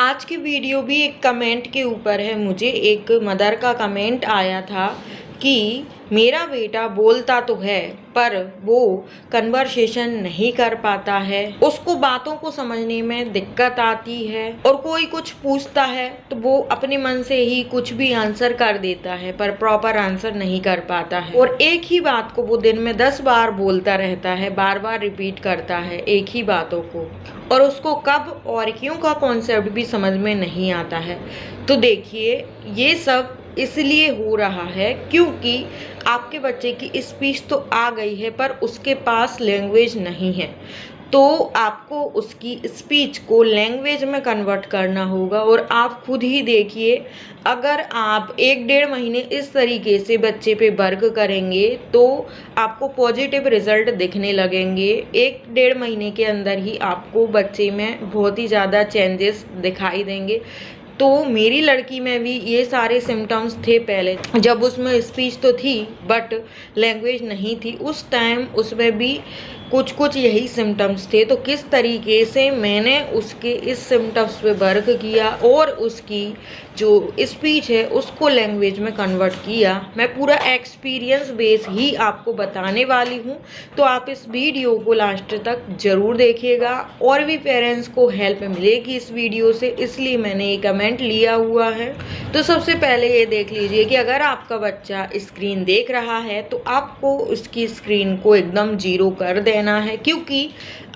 आज की वीडियो भी एक कमेंट के ऊपर है। मुझे एक मदर का कमेंट आया था कि मेरा बेटा बोलता तो है पर वो कन्वर्सेशन नहीं कर पाता है, उसको बातों को समझने में दिक्कत आती है और कोई कुछ पूछता है तो वो अपने मन से ही कुछ भी आंसर कर देता है पर प्रॉपर आंसर नहीं कर पाता है और एक ही बात को वो दिन में 10 बार बोलता रहता है, बार बार रिपीट करता है एक ही बातों को और उसको कब और क्यों का कॉन्सेप्ट भी समझ में नहीं आता है। तो देखिए, ये सब इसलिए हो रहा है क्योंकि आपके बच्चे की स्पीच तो आ गई है पर उसके पास लैंग्वेज नहीं है। तो आपको उसकी स्पीच को लैंग्वेज में कन्वर्ट करना होगा और आप खुद ही देखिए, अगर आप 1-1.5 महीने इस तरीके से बच्चे पे वर्क करेंगे तो आपको पॉजिटिव रिजल्ट दिखने लगेंगे। 1-1.5 महीने के अंदर ही आपको बच्चे में बहुत ही ज़्यादा चेंजेस दिखाई देंगे। तो मेरी लड़की में भी ये सारे सिम्टम्स थे पहले, जब उसमें स्पीच तो थी बट लैंग्वेज नहीं थी। उस टाइम उसमें भी कुछ यही सिम्टम्स थे। तो किस तरीके से मैंने उसके इस सिम्टम्स पे वर्क किया और उसकी जो स्पीच है उसको लैंग्वेज में कन्वर्ट किया, मैं पूरा एक्सपीरियंस बेस ही आपको बताने वाली हूँ। तो आप इस वीडियो को लास्ट तक ज़रूर देखिएगा और भी पेरेंट्स को हेल्प मिलेगी इस वीडियो से, इसलिए मैंने ये कमेंट लिया हुआ है। तो सबसे पहले ये देख लीजिए कि अगर आपका बच्चा स्क्रीन देख रहा है तो आपको उसकी स्क्रीन को एकदम 0 कर देना है, क्योंकि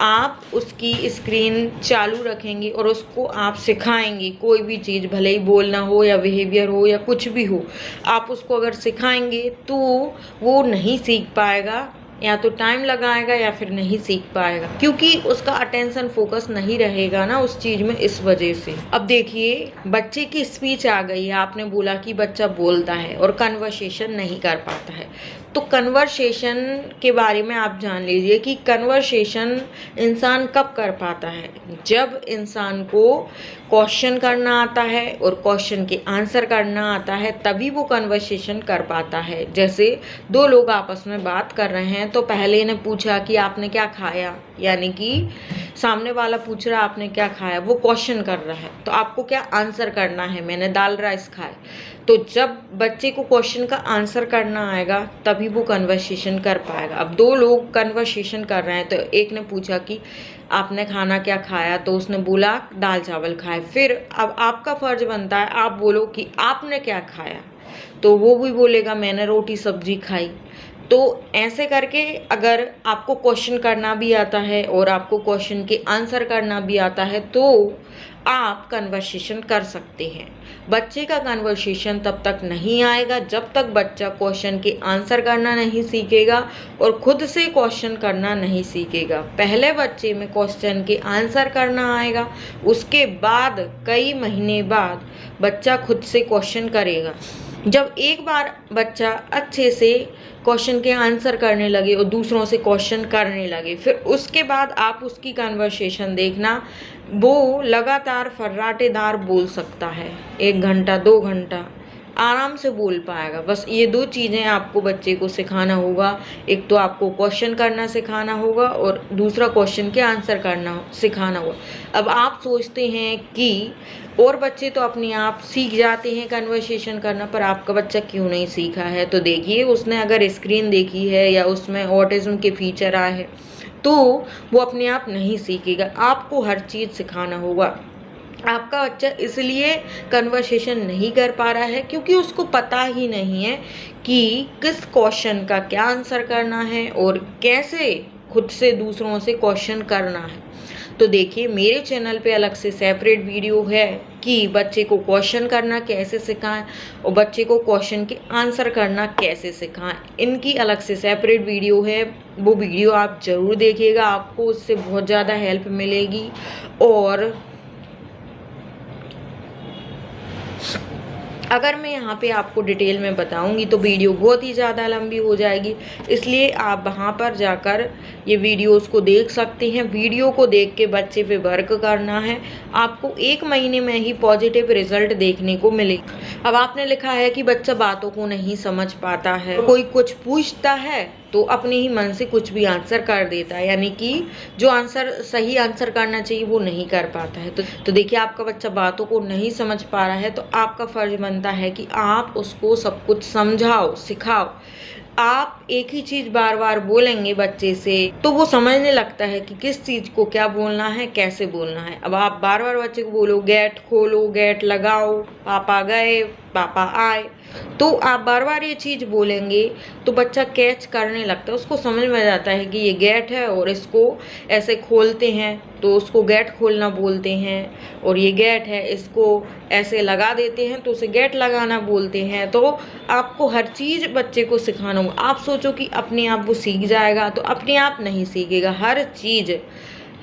आप उसकी स्क्रीन चालू रखेंगे और उसको आप सिखाएंगे कोई भी चीज़, भले ही बोलना हो या बिहेवियर हो या कुछ भी हो, आप उसको अगर सिखाएंगे तो वो नहीं सीख पाएगा, या तो टाइम लगाएगा या फिर नहीं सीख पाएगा, क्योंकि उसका अटेंशन फोकस नहीं रहेगा ना उस चीज़ में, इस वजह से। अब देखिए, बच्चे की स्पीच आ गई है, आपने बोला कि बच्चा बोलता है और कन्वर्सेशन नहीं कर पाता है। तो कन्वर्सेशन के बारे में आप जान लीजिए कि कन्वर्सेशन इंसान कब कर पाता है, जब इंसान को क्वेश्चन करना आता है और क्वेश्चन के आंसर करना आता है, तभी वो कन्वर्सेशन कर पाता है। जैसे 2 लोग आपस में बात कर रहे हैं तो पहले ने पूछा कि आपने क्या खाया, यानी कि सामने वाला पूछ रहा आपने क्या खाया, वो क्वेश्चन कर रहा है, तो आपको क्या आंसर करना है, मैंने दाल राइस खाए। तो जब बच्चे को क्वेश्चन का आंसर करना आएगा तभी वो कन्वर्सेशन कर पाएगा। अब 2 लोग कन्वर्सेशन कर रहे हैं तो एक ने पूछा कि आपने खाना क्या खाया, तो उसने बोला दाल चावल खाए। फिर अब आपका फर्ज बनता है आप बोलो कि आपने क्या खाया, तो वो भी बोलेगा मैंने रोटी सब्जी खाई। तो ऐसे करके अगर आपको क्वेश्चन करना भी आता है और आपको क्वेश्चन के आंसर करना भी आता है तो आप कन्वर्सेशन कर सकते हैं। बच्चे का कन्वर्सेशन तब तक नहीं आएगा जब तक बच्चा क्वेश्चन के आंसर करना नहीं सीखेगा और खुद से क्वेश्चन करना नहीं सीखेगा। पहले बच्चे में क्वेश्चन के आंसर करना आएगा, उसके बाद कई महीने बाद बच्चा खुद से क्वेश्चन करेगा। जब एक बार बच्चा अच्छे से क्वेश्चन के आंसर करने लगे और दूसरों से क्वेश्चन करने लगे, फिर उसके बाद आप उसकी कन्वर्सेशन देखना, वो लगातार फर्राटेदार बोल सकता है, 1 घंटा 2 घंटा आराम से बोल पाएगा। बस ये 2 चीज़ें आपको बच्चे को सिखाना होगा, एक तो आपको क्वेश्चन करना सिखाना होगा और दूसरा क्वेश्चन के आंसर करना सिखाना होगा। अब आप सोचते हैं कि और बच्चे तो अपने आप सीख जाते हैं कन्वर्सेशन करना, पर आपका बच्चा क्यों नहीं सीखा है? तो देखिए, उसने अगर स्क्रीन देखी है या उसमें ऑटिज्म के फीचर आए हैं तो वो अपने आप नहीं सीखेगा, आपको हर चीज़ सिखाना होगा। आपका बच्चा इसलिए कन्वर्सेशन नहीं कर पा रहा है क्योंकि उसको पता ही नहीं है कि किस क्वेश्चन का क्या आंसर करना है और कैसे खुद से दूसरों से क्वेश्चन करना है। तो देखिए, मेरे चैनल पे अलग से सेपरेट वीडियो है कि बच्चे को क्वेश्चन करना कैसे सिखाएं और बच्चे को क्वेश्चन के आंसर करना कैसे सिखाएं, इनकी अलग से सेपरेट वीडियो है। वो वीडियो आप ज़रूर देखिएगा, आपको उससे बहुत ज़्यादा हेल्प मिलेगी। और अगर मैं यहाँ पे आपको डिटेल में बताऊँगी तो वीडियो बहुत ही ज़्यादा लंबी हो जाएगी, इसलिए आप वहाँ पर जाकर ये वीडियोस को देख सकते हैं। वीडियो को देख के बच्चे पे वर्क करना है, आपको 1 महीने में ही पॉजिटिव रिजल्ट देखने को मिलेगा। अब आपने लिखा है कि बच्चा बातों को नहीं समझ पाता है, कोई कुछ पूछता है तो अपने ही मन से कुछ भी आंसर कर देता है, यानी कि जो आंसर सही आंसर करना चाहिए वो नहीं कर पाता है। तो देखिए, आपका बच्चा बातों को नहीं समझ पा रहा है तो आपका फर्ज बनता है कि आप उसको सब कुछ समझाओ, सिखाओ। आप एक ही चीज़ बार बार बोलेंगे बच्चे से तो वो समझने लगता है कि किस चीज़ को क्या बोलना है, कैसे बोलना है। अब आप बार बार बच्चे को बोलो गेट खोलो, गेट लगाओ, पापा गए, पापा आए, तो आप बार बार ये चीज़ बोलेंगे तो बच्चा कैच करने लगता है, उसको समझ में आ जाता है कि ये गेट है और इसको ऐसे खोलते हैं तो उसको गेट खोलना बोलते हैं, और ये गेट है इसको ऐसे लगा देते हैं तो उसे गेट लगाना बोलते हैं। तो आपको हर चीज़ बच्चे को सिखाना होगा। आप सोचो कि अपने आप वो सीख जाएगा, तो अपने आप नहीं सीखेगा। हर चीज़,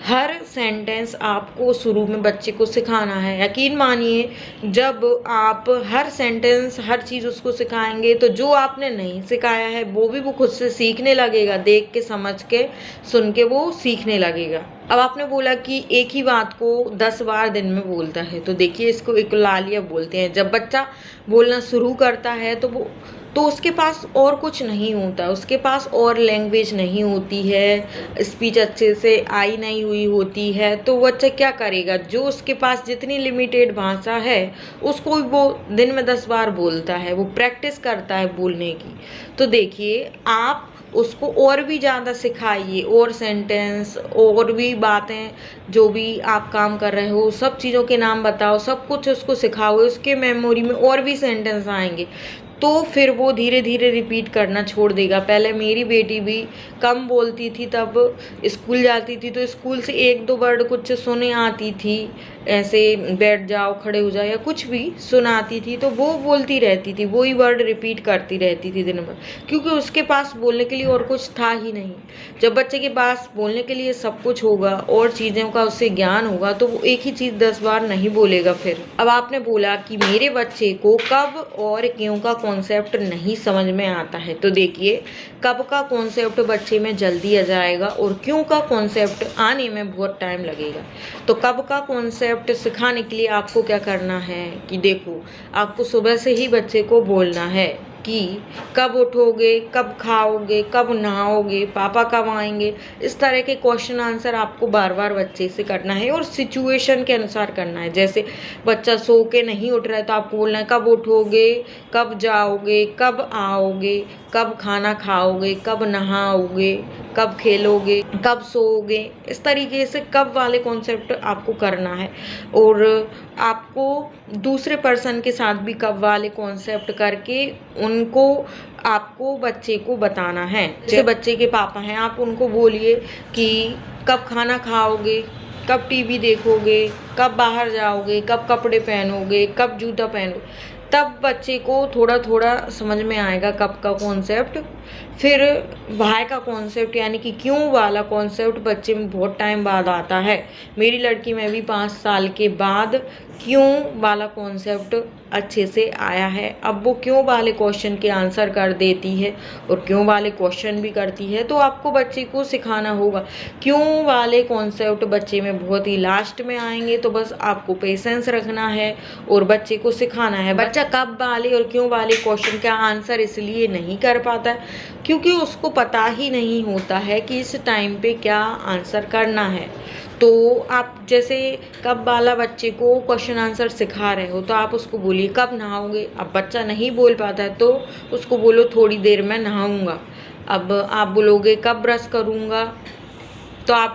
हर सेंटेंस आपको शुरू में बच्चे को सिखाना है। यकीन मानिए, जब आप हर सेंटेंस, हर चीज़ उसको सिखाएंगे तो जो आपने नहीं सिखाया है वो खुद से सीखने लगेगा। देख के, समझ के, सुन के वो सीखने लगेगा। अब आपने बोला कि एक ही बात को 10 बार दिन में बोलता है, तो देखिए इसको एकलालिया बोलते हैं। जब बच्चा बोलना शुरू करता है तो उसके पास और कुछ नहीं होता, उसके पास और लैंग्वेज नहीं होती है, स्पीच अच्छे से आई नहीं हुई होती है, तो बच्चा क्या करेगा? जो उसके पास जितनी लिमिटेड भाषा है उसको वो दिन में 10 बार बोलता है, वो प्रैक्टिस करता है बोलने की। तो देखिए, आप उसको और भी ज़्यादा सिखाइए, और सेंटेंस, और भी बातें, जो भी आप काम कर रहे हो सब चीज़ों के नाम बताओ, सब कुछ उसको सिखाओ, उसके मेमोरी में और भी सेंटेंस आएंगे तो फिर वो धीरे धीरे रिपीट करना छोड़ देगा। पहले मेरी बेटी भी कम बोलती थी, तब स्कूल जाती थी तो स्कूल से 1-2 वर्ड कुछ सुने आती थी, ऐसे बैठ जाओ, खड़े हो जाओ, या कुछ भी सुनाती थी तो वो बोलती रहती थी, वही वर्ड रिपीट करती रहती थी दिन भर, क्योंकि उसके पास बोलने के लिए और कुछ था ही नहीं। जब बच्चे के पास बोलने के लिए सब कुछ होगा और चीज़ों का उससे ज्ञान होगा तो वो एक ही चीज़ 10 बार नहीं बोलेगा फिर। अब आपने बोला कि मेरे बच्चे को कब और क्यों का कॉन्सेप्ट नहीं समझ में आता है, तो देखिए, कब का कॉन्सेप्ट बच्चे में जल्दी आ जाएगा और क्यों का कॉन्सेप्ट आने में बहुत टाइम लगेगा। तो कब का कॉन्सेप्ट सिखाने के लिए आपको क्या करना है कि देखो, आपको सुबह से ही बच्चे को बोलना है कि कब उठोगे, कब खाओगे, कब नहाओगे, पापा कब आएंगे। इस तरह के क्वेश्चन आंसर आपको बार बार बच्चे से करना है और सिचुएशन के अनुसार करना है। जैसे बच्चा सो के नहीं उठ रहा है तो आपको बोलना है कब उठोगे, कब जाओगे, कब आओगे, कब खाना खाओगे, कब नहाओगे, कब खेलोगे, कब सोओगे। इस तरीके से कब वाले कॉन्सेप्ट आपको करना है, और आपको दूसरे पर्सन के साथ भी कब वाले कॉन्सेप्ट करके उनको, आपको बच्चे को बताना है। जैसे बच्चे के पापा हैं, आप उनको बोलिए कि कब खाना खाओगे, कब टीवी देखोगे, कब बाहर जाओगे, कब कपड़े पहनोगे, कब जूता पहनोगे। तब बच्चे को थोड़ा थोड़ा समझ में आएगा कब का कॉन्सेप्ट। फिर वाई का कॉन्सेप्ट, यानी कि क्यों वाला कॉन्सेप्ट बच्चे में बहुत टाइम बाद आता है। मेरी लड़की में भी 5 साल के बाद क्यों वाला कॉन्सेप्ट अच्छे से आया है। अब वो क्यों वाले क्वेश्चन के आंसर कर देती है और क्यों वाले क्वेश्चन भी करती है। तो आपको बच्चे को सिखाना होगा। क्यों वाले कॉन्सेप्ट बच्चे में बहुत ही लास्ट में आएंगे, तो बस आपको पेशेंस रखना है और बच्चे को सिखाना है। बच्चा कब वाले और क्यों वाले क्वेश्चन का आंसर इसलिए नहीं कर पाता है क्योंकि उसको पता ही नहीं होता है कि इस टाइम पे क्या आंसर करना है। तो आप जैसे कब वाला बच्चे को क्वेश्चन आंसर सिखा रहे हो तो आप उसको बोलिए कब नहाओगे। अब बच्चा नहीं बोल पाता है तो उसको बोलो थोड़ी देर में नहाऊंगा। अब आप बोलोगे कब ब्रश करूंगा, तो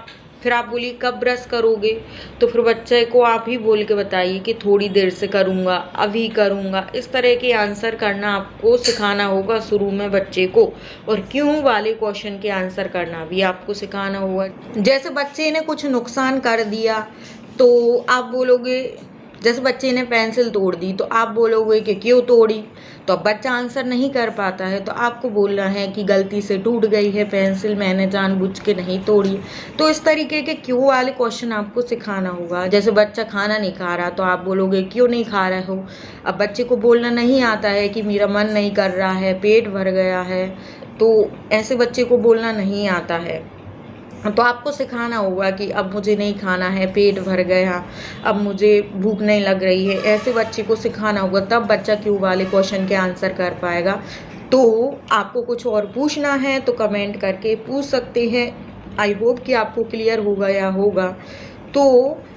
फिर आप बोलिए कब ब्रश करोगे, तो फिर बच्चे को आप ही बोल के बताइए कि थोड़ी देर से करूँगा, अभी करूँगा। इस तरह के आंसर करना आपको सिखाना होगा शुरू में बच्चे को, और क्यों वाले क्वेश्चन के आंसर करना भी आपको सिखाना होगा। जैसे बच्चे ने कुछ नुकसान कर दिया तो आप बोलोगे, जैसे बच्चे ने पेंसिल तोड़ दी तो आप बोलोगे कि क्यों तोड़ी। तो अब बच्चा आंसर नहीं कर पाता है तो आपको बोलना है कि गलती से टूट गई है पेंसिल, मैंने जानबूझ के नहीं तोड़ी। तो इस तरीके के क्यों वाले क्वेश्चन आपको सिखाना होगा। जैसे बच्चा खाना नहीं खा रहा तो आप बोलोगे क्यों नहीं खा रहे हो। अब बच्चे को बोलना नहीं आता है कि मेरा मन नहीं कर रहा है, पेट भर गया है, तो ऐसे बच्चे को बोलना नहीं आता है। तो आपको सिखाना होगा कि अब मुझे नहीं खाना है, पेट भर गया, अब मुझे भूख नहीं लग रही है। ऐसे बच्चे को सिखाना होगा, तब बच्चा क्यों वाले क्वेश्चन के आंसर कर पाएगा। तो आपको कुछ और पूछना है तो कमेंट करके पूछ सकते हैं। आई होप कि आपको क्लियर हो गया होगा। तो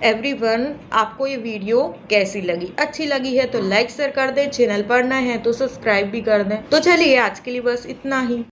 एवरीवन, आपको ये वीडियो कैसी लगी? अच्छी लगी है तो लाइक शेयर कर दें, चैनल पर नए हैं तो सब्सक्राइब भी कर दें। तो चलिए आज के लिए बस इतना ही।